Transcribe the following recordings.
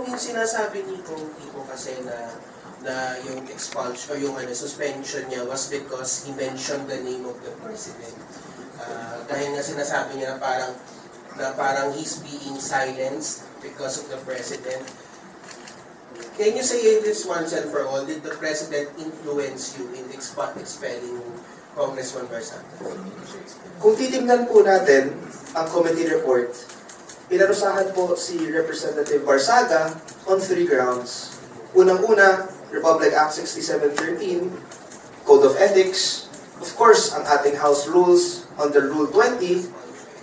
yung sinasabi ni Kong Kiko kasi na yung expulsion o yung suspension niya was because he mentioned the name of the president. Dahil nga sinasabi niya na parang he's being silenced because of the president. Can you say this once and for all? Did the president influence you in expelling Congressman Barsaga? Kung titingnan po natin ang committee report, pinarusahan po si Representative Barsaga on 3 grounds. Unang-una, Republic Act 6713, Code of Ethics, of course, ang ating House rules under Rule 20,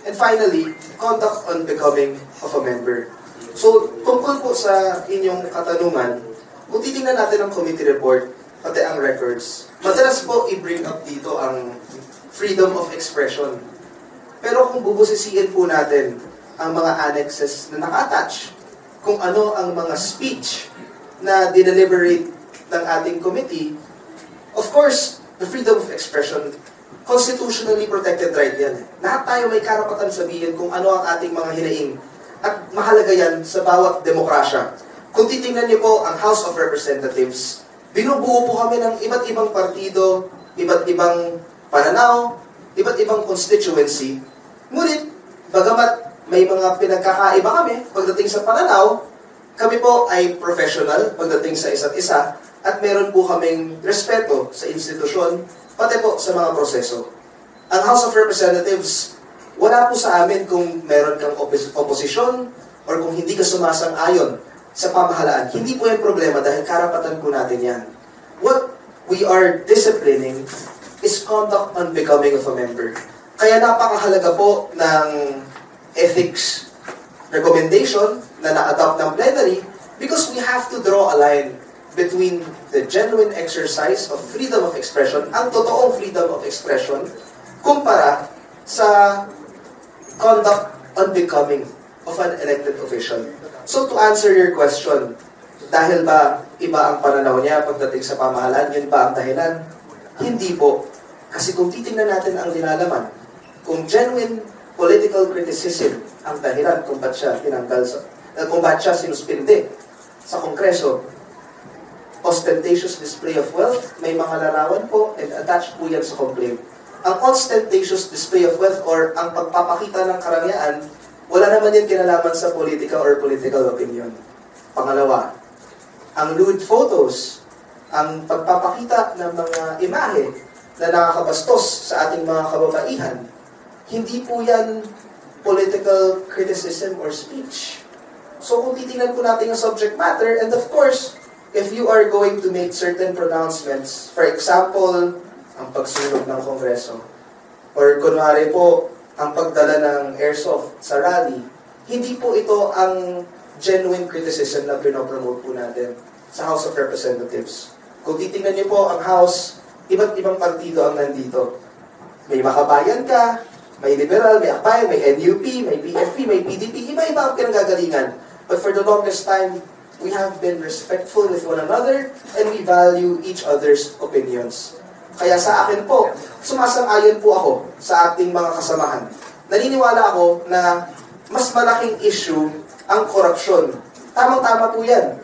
and finally, conduct on becoming of a member. So, tungkol po sa inyong katanungan, kung titingnan natin ang committee report, pati ang records, madalas po i-bring up dito ang freedom of expression. Pero kung bubusisiin po natin ang mga annexes na naka-attach, kung ano ang mga speech na dineliberate ng ating committee, of course, the freedom of expression, constitutionally protected right yan. Lahat tayo may karapatan sabihin kung ano ang ating mga hinaing. At mahalaga yan sa bawat demokrasya. Kung titingnan niyo po ang House of Representatives, binubuo po kami ng iba't ibang partido, iba't ibang pananaw, iba't ibang constituency. Ngunit, bagamat may mga pinagkakaiba kami pagdating sa pananaw, kami po ay professional pagdating sa isa't isa at meron po kaming respeto sa institusyon, pati po sa mga proseso. Ang House of Representatives, wala po sa amin kung meron kang oposisyon or kung hindi ka sumasang-ayon sa pamahalaan. Hindi po yung problema dahil karapatan po natin yan. What we are disciplining is conduct on becoming of a member. Kaya napakahalaga po ng ethics recommendation na na-adopt ng plenary because we have to draw a line between the genuine exercise of freedom of expression, ang totoong freedom of expression, kumpara sa conduct on becoming of an elected official. So to answer your question, dahil ba iba ang pananaw niya pagdating sa pamahalaan, yun ba ang dahilan? Hindi po. Kasi kung titingnan natin ang linalaman, kung genuine political criticism ang dahilan kung ba't siya tinanggal kung ba't siya sinuspinde sa Kongreso, ostentatious display of wealth, may mga larawan po and attached po yan sa complaint. Ang ostentatious display of wealth or ang pagpapakita ng karangyaan, wala naman yan kinalaman sa politika or political opinion. Pangalawa, ang lewd photos, ang pagpapakita ng mga imahe na nakakabastos sa ating mga kababaihan, hindi po yan political criticism or speech. So kung titingnan po natin ang subject matter, and of course, if you are going to make certain pronouncements, for example, ang pagsunog ng Kongreso, or kunwari po, ang pagdala ng airsoft sa rally, hindi po ito ang genuine criticism na pinopromote po natin sa House of Representatives. Kung titingnan niyo po ang House, iba't ibang partido ang nandito. May Makabayan ka, may Liberal, may Akbayan, may NUP, may PFP, may PDP, iba-iba ang pinanggagalingan. But for the longest time, we have been respectful with one another and we value each other's opinions. Kaya sa akin po, sumasang-ayon po ako sa ating mga kasamahan. Naniniwala ako na mas malaking issue ang korupsyon. Tamang-tama po yan.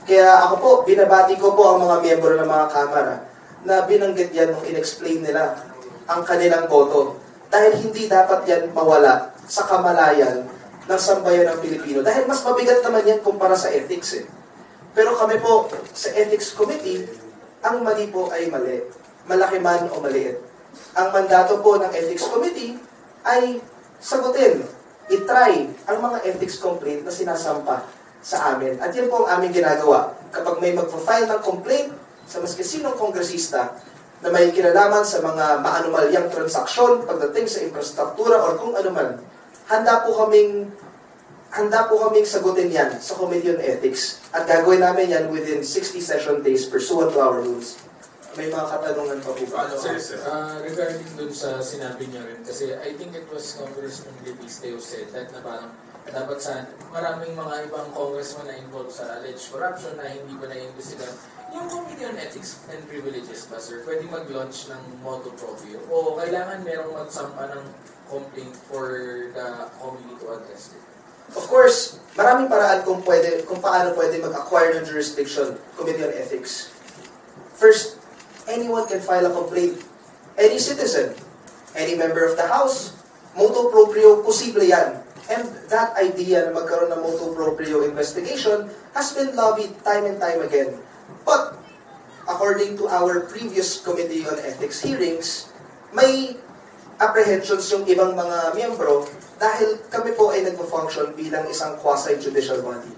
Kaya ako po, binabati ko po ang mga miyembro ng mga kamara na binanggit yan nung in-explain nila ang kanilang boto. Dahil hindi dapat yan mawala sa kamalayan ng sambayan ng Pilipino. Dahil mas mabigat naman yan kumpara sa ethics eh. Pero kami po, sa Ethics Committee, ang mali po ay mali. Malaki man o maliit. Ang mandato po ng Ethics Committee ay sagutin, itry ang mga ethics complaint na sinasampa sa amin. At yan po ang aming ginagawa. Kapag may magpa-file ng complaint sa maski sinong kongresista na may kinalaman sa mga maanumalyang transaksyon pagdating sa infrastruktura or kung ano man, handa po kaming sagutin yan sa Committee on Ethics. At gagawin namin yan within 60 session days pursuant to our rules. May mga katanungan pa po ba? Regarding dun sa sinabi niya rin, kasi I think it was Congressman Lipisteo said that na parang dapat sa maraming mga ibang congressman na involved sa alleged corruption na hindi pa na-imbestigahan. Yung Committee on Ethics and Privileges ba, sir, pwede mag-launch ng motu proprio? O kailangan merong magsampa ng complaint for the committee to address it? Of course, maraming paraan kung paano pwede mag-acquire ng jurisdiction, Committee on Ethics. First, anyone can file a complaint. Any citizen, any member of the House, motu proprio, posible yan. And that idea na magkaroon ng motu proprio investigation has been lobbied time and time again. But, according to our previous Committee on Ethics hearings, may apprehensions yung ibang mga miyembro dahil kami po ay nagpo-function bilang isang quasi-judicial body.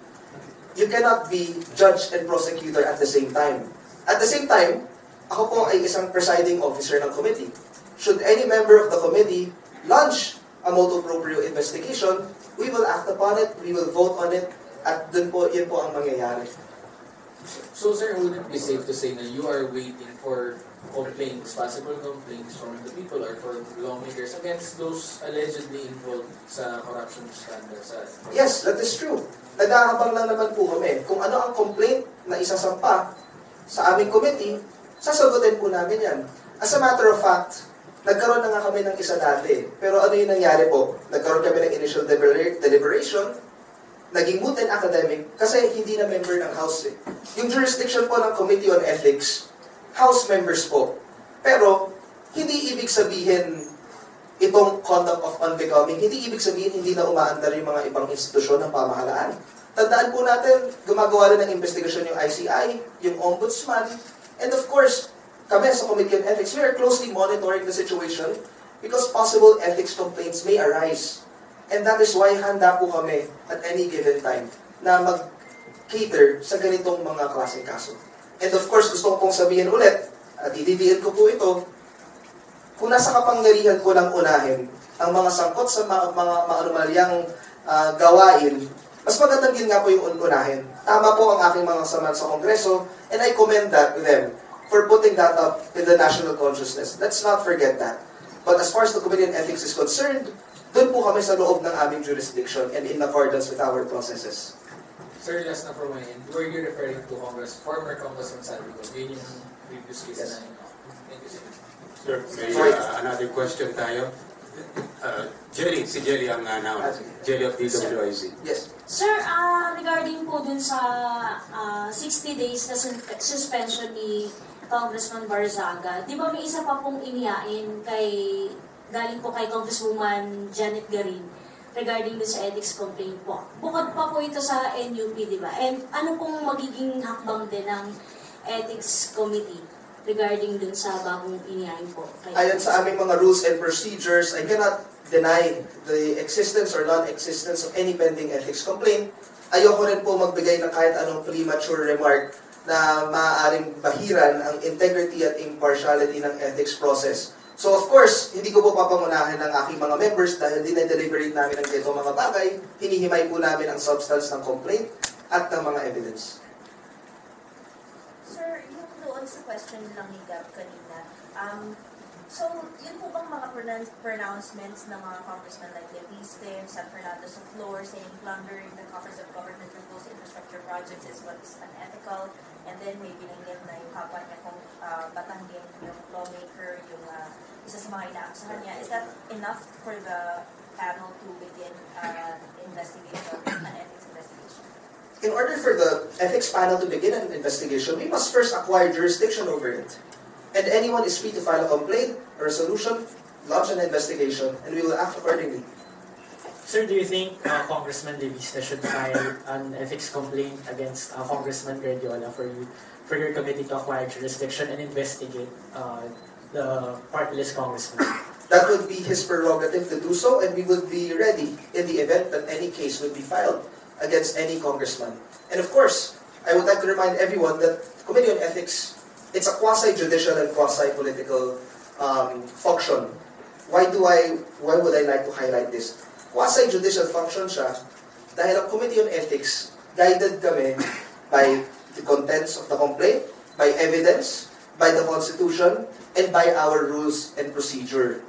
You cannot be judge and prosecutor at the same time. At the same time, ako po ay isang presiding officer ng committee. Should any member of the committee launch a motu proprio investigation, we will act upon it, we will vote on it, at dun po, yun po ang mangyayari. So, sir, would it be safe to say na you are waiting for complaints, possible complaints from the people or from lawmakers against those allegedly involved sa corruption scandal? Yes, that is true. Nag-aabang lang naman po kami. Kung ano ang complaint na isasampa sa aming committee, sasagutin po namin yan. As a matter of fact, nagkaroon na nga kami ng isa dati. Pero ano yung nangyari po? Nagkaroon kami ng initial deliberation, naging moot and academic kasi hindi na member ng House eh. Yung jurisdiction po ng Committee on Ethics, House members po. Pero, hindi ibig sabihin itong conduct of unbecoming, hindi ibig sabihin hindi na umaandar yung mga ibang institusyon ng pamahalaan. Tandaan po natin, gumagawa rin ng investigasyon yung ICI, yung Ombudsman, and of course, kami sa Committee on Ethics, we are closely monitoring the situation because possible ethics complaints may arise. And that is why handa po kami at any given time na mag-cater sa ganitong mga klaseng kaso. And of course, gusto ko pong sabihin ulit, at ididiin ko po ito, kung nasa kapangyarihan ko lang unahin ang mga sangkot sa mga maanumalyang gawain, mas magandang yun nga po yung unahin. Tama po ang aking mga kasamahan sa Kongreso, and I commend that to them for putting that up in the national consciousness. Let's not forget that. But as far as the Committee on Ethics is concerned, doon po kami sa loob ng aming jurisdiction and in accordance with our processes. Sir, last na from my end, were you referring to former Congressman Saldico? Yun yung previous case na yun. Thank you, sir. Sir, may another question tayo. Si Jelly ang Jelly of DWIC. Yes. Sir, regarding po dun sa 60 days na suspension ni Congressman Barzaga, di ba may isa pa pong inihain galing po kay Congresswoman Janet Garin regarding dun sa ethics complaint po. Bukod pa po ito sa NUP, di ba? And ano pong magiging hakbang din ng ethics committee regarding dun sa bagong inihain po? Ayon sa aming mga rules and procedures, I cannot deny the existence or non-existence of any pending ethics complaint. Ayoko rin po magbigay ng kahit anong premature remark na maaaring bahiran ang integrity at impartiality ng ethics process. So of course, hindi ko po papangunahan ng aking mga members dahil dinedeliberate namin ang ganitong mga bagay, hinihimay po namin ang substance ng complaint at ng mga evidence. Sir, yung doon sa question lang ni Gab kanina, so yun po bang mga pronouncements ng mga congressmen like Leviste, San Fernando sa floor saying plundering the coffers of government proposed infrastructure projects is what is unethical, and then may binanggit na yung kapwa niya kung Batangging yung lawmaker, yung isa sa mga inaaksahan niya. Is that enough for the panel to begin investigation, an ethics investigation? In order for the ethics panel to begin an investigation, we must first acquire jurisdiction over it. And anyone is free to file a complaint, a resolution, launch an investigation, and we will act accordingly. Sir, do you think Congressman De Vista should file an ethics complaint against Congressman Guardiola for your committee to acquire jurisdiction and investigate the party-less congressman? That would be his prerogative to do so, and we would be ready in the event that any case would be filed against any congressman. And of course, I would like to remind everyone that Committee on Ethics, it's a quasi-judicial and quasi-political function. Why would I like to highlight this? Quasi-judicial function siya dahil ang Committee on Ethics, guided kami by the contents of the complaint, by evidence, by the Constitution, and by our rules and procedure.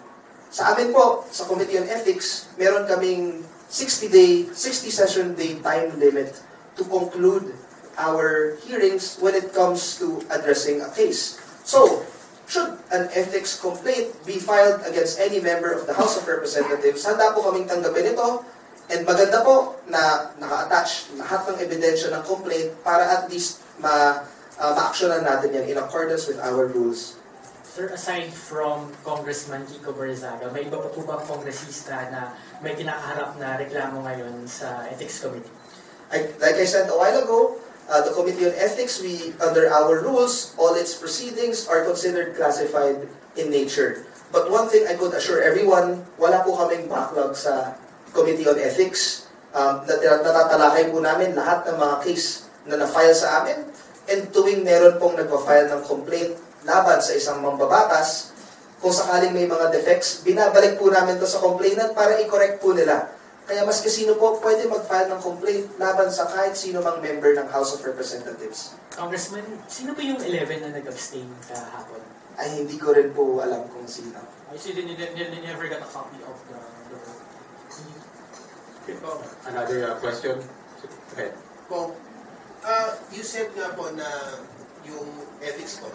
Sa amin po, sa Committee on Ethics, meron kaming 60 session day time limit to conclude our hearings when it comes to addressing a case. So, should an ethics complaint be filed against any member of the House of Representatives, handa po kaming tanggapin ito, And maganda po na naka-attach lahat ng ebidensya ng complaint para at least ma-actionan natin yan in accordance with our rules. Sir, aside from Congressman Kiko Barzaga, may iba pa po bang kongresista na may kinakaharap na reklamo ngayon sa Ethics Committee? Like I said a while ago, the Committee on Ethics, under our rules, all its proceedings are considered classified in nature. But one thing I could assure everyone, wala po kaming backlog sa Committee on Ethics. Natatalakay po namin lahat ng mga case na na-file sa amin. And tuwing meron pong nagpa-file ng complaint laban sa isang mambabatas, kung sakaling may mga defects, binabalik po namin to sa complainant para i-correct po nila. Kaya mas sino po pwede mag-file ng complaint laban sa kahit sino mang member ng House of Representatives. Congressman, sino po yung 11 na nag-abstain kahapon? Ay, hindi ko rin po alam kung sino. I see they never got a copy of the Another question? Okay. Po, you said nga po na yung ethics ko,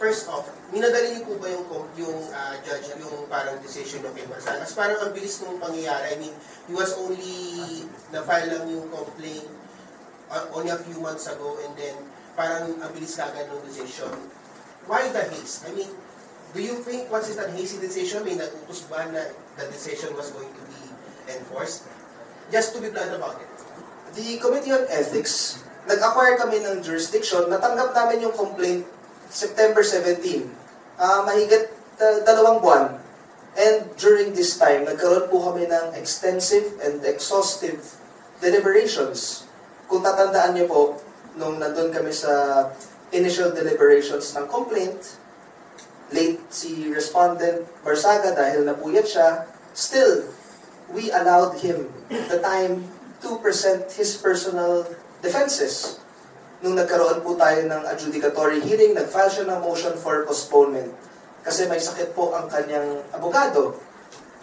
first off, minadali niyo po ba yung judge, yung parang decision ng kay Barzaga? Kasi parang ang bilis nung pangyayari. I mean, he was only, na-file lang yung complaint only a few months ago and then parang ang bilis kagad ng decision. Why the haste? I mean, do you think once it's a hasty decision, may natutos ba na the decision was going to be enforced? Just to be blunt about it. The Committee on Ethics, nag-acquire kami ng jurisdiction, natanggap namin yung complaint September 17. Mahigit 2 buwan. And during this time, nagkaroon po kami ng extensive and exhaustive deliberations. Kung tatandaan niyo po, nung nandun kami sa initial deliberations ng complaint, late si respondent Barzaga dahil napuyat siya, still, we allowed him the time to present his personal defenses. Nung nagkaroon po tayo ng adjudicatory hearing, nag-file siya ng motion for postponement. Kasi may sakit po ang kanyang abogado.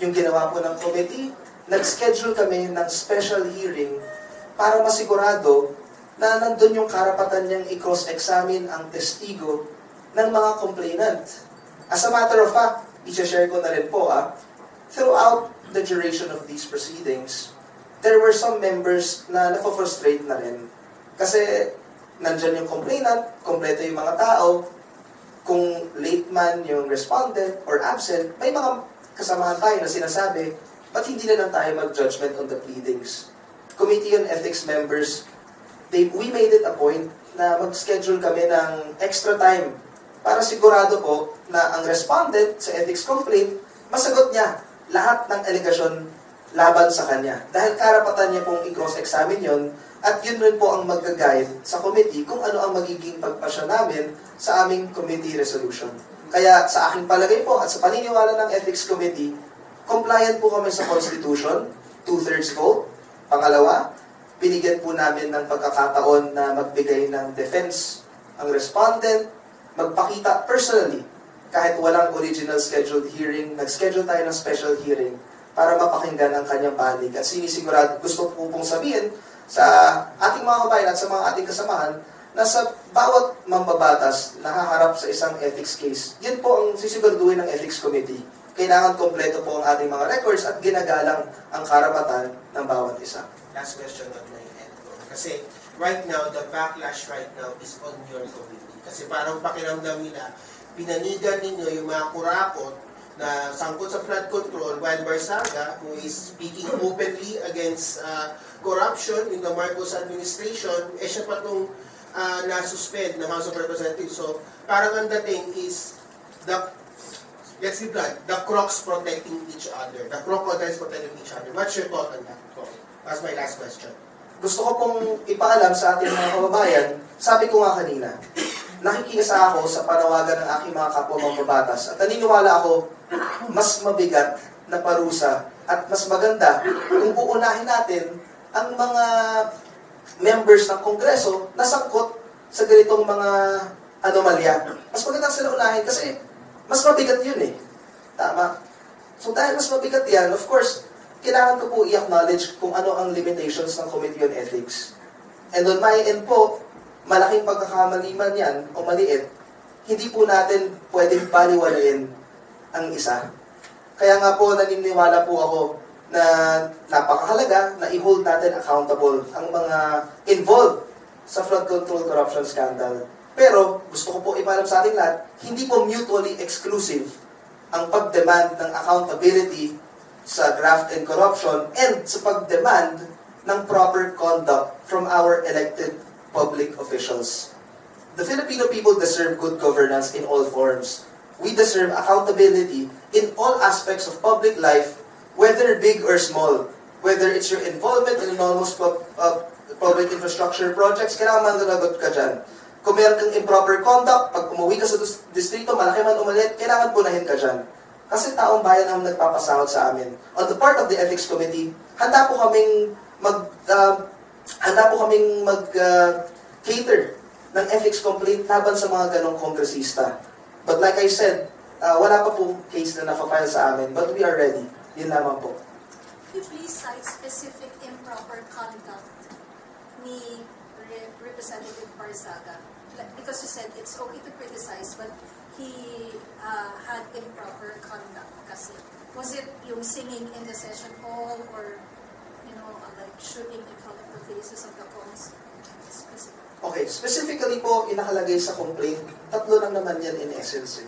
Yung ginawa po ng committee, nag-schedule kami ng special hearing para masigurado na nandun yung karapatan niyang i-cross-examine ang testigo ng mga complainant. As a matter of fact, i-share ko na rin po, throughout the duration of these proceedings, there were some members na napofrustrate na rin. Kasi nandyan yung complainant, kompleto yung mga tao, kung late man yung respondent or absent, may mga kasamahan tayo na sinasabi, ba't hindi na lang tayo mag-judgment on the pleadings? Committee on Ethics members, we made it a point na mag-schedule kami ng extra time para sigurado po na ang respondent sa ethics complaint, masagot niya lahat ng alegasyon laban sa kanya. Dahil karapatan niya pong i-cross-examine yon at yun rin po ang mag-guide sa committee kung ano ang magiging pagpasya namin sa aming committee resolution. Kaya sa aking palagay po at sa paniniwala ng Ethics Committee, compliant po kami sa Constitution, 2/3 vote. Pangalawa, binigyan po namin ng pagkakataon na magbigay ng defense ang respondent, magpakita personally, kahit walang original scheduled hearing, nag-schedule tayo ng special hearing para mapakinggan ang kanyang panig. At sinisigurado, gusto po pong sabihin sa ating mga kabayan at sa mga ating kasamahan na sa bawat mambabatas na haharap sa isang ethics case, yun po ang sisiguraduhin ng Ethics Committee. Kailangan kompleto po ang ating mga records at ginagalang ang karapatan ng bawat isa. Last question on my end. Kasi right now, the backlash right now is on your committee. Kasi parang pakiramdam nila, pinanigan ninyo yung mga kurakot na sangkot sa flood control while Barzaga, who is speaking openly against corruption in the Marcos administration, siya pa itong na-suspend ng House of Representatives. So, parang ang dating is let's be blunt, the crocs protecting each other. The crocodiles protecting each other. What's your thought on that? That's my last question. Gusto ko pong ipaalam sa ating mga kababayan, sabi ko nga kanina, nakikisa ako sa panawagan ng aking mga kapwa mambabatas at naniniwala ako, mas mabigat na parusa at mas maganda kung uunahin natin ang mga members ng Kongreso na sangkot sa ganitong mga anomalya. Mas maganda sila unahin kasi mas mabigat yun eh. Tama. So dahil mas mabigat yan, of course, kailangan ko po i-acknowledge kung ano ang limitations ng Committee on Ethics. And on my end po, malaking pagkakamali man yan o maliit, hindi po natin pwedeng baliwalain ang isa. Kaya nga po, naniniwala po ako na napakahalaga na i-hold natin accountable ang mga involved sa flood control corruption scandal. Pero gusto ko po ipaalam sa ating lahat, hindi po mutually exclusive ang pag-demand ng accountability sa graft and corruption and sa pag-demand ng proper conduct from our elected public officials. The Filipino people deserve good governance in all forms. We deserve accountability in all aspects of public life, whether big or small. Whether it's your involvement in enormous public infrastructure projects, kailangan mananagot ka dyan. Kung meron kang improper conduct, pag umuwi ka sa distrito, malaki man umalit, kailangan punahin ka dyan. Kasi taong bayan ang nagpapasahod sa amin. On the part of the Ethics Committee, handa po kaming cater ng ethics complaint laban sa mga ganong kongresista. But like I said, wala pa pong case na napapile sa amin, but we are ready. Yun lamang po. Could you please cite specific improper conduct ni Representative Barzaga? Because you said it's okay to criticize, but he had improper conduct kasi. Was it yung singing in the session hall or, like shooting in front of the faces of the cons? Okay, specifically po, inakalagay sa complaint, tatlo lang naman yan in essence.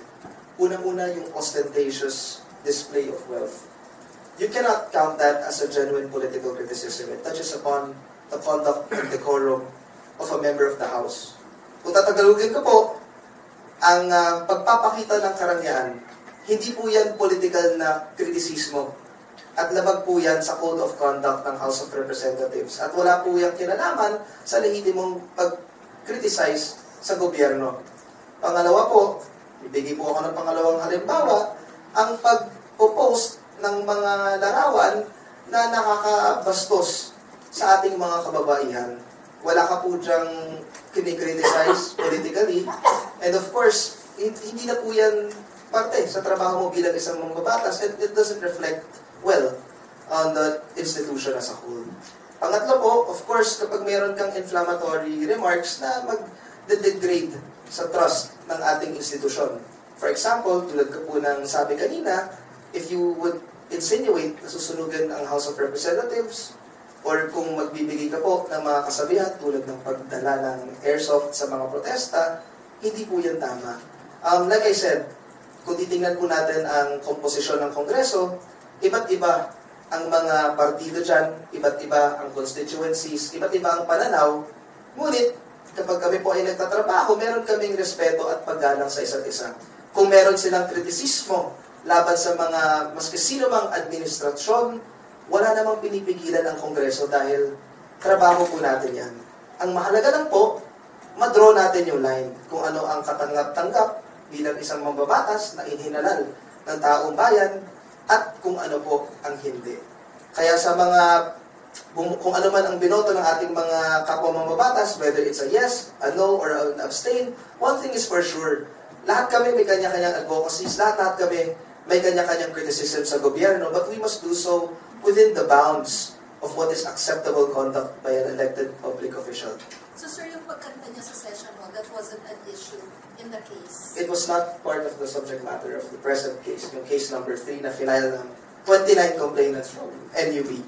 Unang-una, yung ostentatious display of wealth. You cannot count that as a genuine political criticism. It touches upon the conduct and decorum of a member of the House. Kung tatagalugin ko po, ang pagpapakita ng karangyaan, hindi po yan political na kritisismo. At labag po yan sa Code of Conduct ng House of Representatives. At wala po yung kinalaman sa lehitimong pag-criticize sa gobyerno. Pangalawa po, ibigay po ako ng pangalawang halimbawa, ang pag-post ng mga larawan na nakakabastos sa ating mga kababaihan. Wala ka po dyang kinikriticize politically. And of course, hindi na po yan parte sa trabaho mo bilang isang mambabatas, and it doesn't reflect well on the institution as a whole. Pangatlo po, of course, kapag meron kang inflammatory remarks na mag-degrade sa trust ng ating institusyon. For example, tulad ko po ng sabi kanina, if you would insinuate na susunugan ang House of Representatives, or kung magbibigay ka po ng mga kasabihan tulad ng pagdala ng airsoft sa mga protesta, hindi po yan tama. Like I said, kung titingnan po natin ang komposisyon ng Kongreso, iba't iba ang mga partido dyan, iba't iba ang constituencies, iba't iba ang pananaw. Ngunit, kapag kami po ay nagtatrabaho, meron kaming respeto at paggalang sa isa't isa. Kung meron silang kritisismo laban sa mga maski sino mang administrasyon, wala namang pinipigilan ang Kongreso dahil trabaho po natin yan. Ang mahalaga lang po, madraw natin yung line kung ano ang katanggap-tanggap bilang isang mambabatas na inhinalal ng taong bayan at kung ano po ang hindi. Kaya sa mga, kung ano man ang binoto ng ating mga kapwa mambabatas, whether it's a yes, a no, or an abstain, one thing is for sure, lahat kami may kanya-kanyang advocacies, lahat kami may kanya-kanyang criticism sa gobyerno, but we must do so within the bounds of what is acceptable conduct by an elected public official. So sir, yung pagkanta niya sa session hall, that wasn't an issue in the case? It was not part of the subject matter of the present case, yung case number 3 na final ng 29 complainants from NUB.